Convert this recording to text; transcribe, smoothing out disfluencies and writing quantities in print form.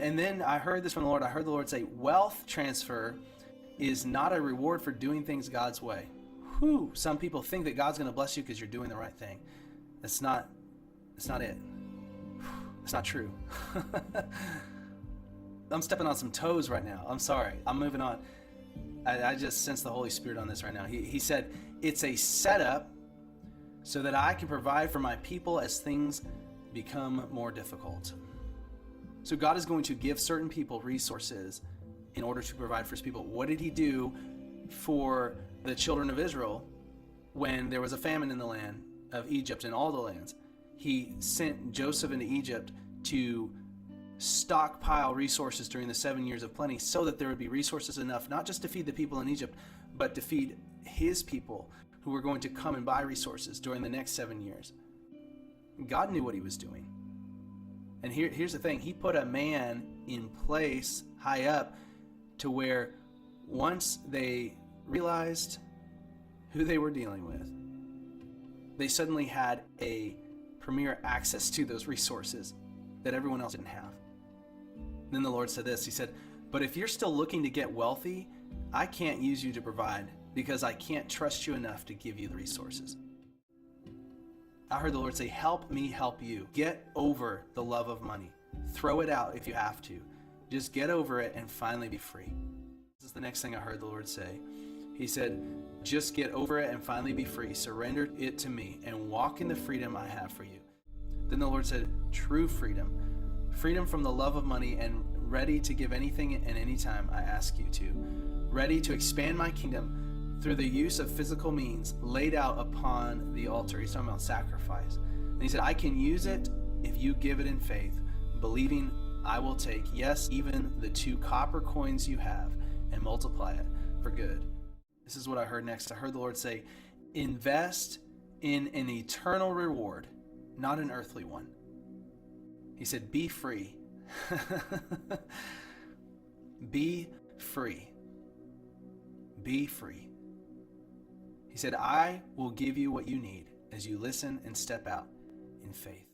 And then I heard this from the Lord. I heard the Lord say, wealth transfer is not a reward for doing things God's way. Whew. Some people think that God's going to bless you because you're doing the right thing. That's not it. It's not true. I'm stepping on some toes right now. I'm sorry. I'm moving on. I just sense the Holy Spirit on this right now. He said, it's a setup so that I can provide for my people as things become more difficult. So God is going to give certain people resources in order to provide for his people. What did he do for the children of Israel when there was a famine in the land of Egypt and all the lands? He sent Joseph into Egypt to stockpile resources during the 7 years of plenty so that there would be resources enough, not just to feed the people in Egypt, but to feed his people who were going to come and buy resources during the next 7 years. God knew what he was doing. And here's the thing. He put a man in place high up to where once they realized who they were dealing with, they suddenly had a premier access to those resources that everyone else didn't have. Then the Lord said this. He said, but if you're still looking to get wealthy, I can't use you to provide because I can't trust you enough to give you the resources. I heard the Lord say, help me help you. Get over the love of money. Throw it out if you have to. Just get over it and finally be free. This is the next thing I heard the Lord say. He said, just get over it and finally be free. Surrender it to me and walk in the freedom I have for you. Then the Lord said, true freedom. Freedom from the love of money and ready to give anything and anytime I ask you to. Ready to expand my kingdom through the use of physical means laid out upon the altar. He's talking about sacrifice. And he said, I can use it if you give it in faith, believing I will take, yes, even the 2 copper coins you have and multiply it for good. This is what I heard next. I heard the Lord say, invest in an eternal reward, not an earthly one. He said, be free. Be free. Be free. He said, I will give you what you need as you listen and step out in faith.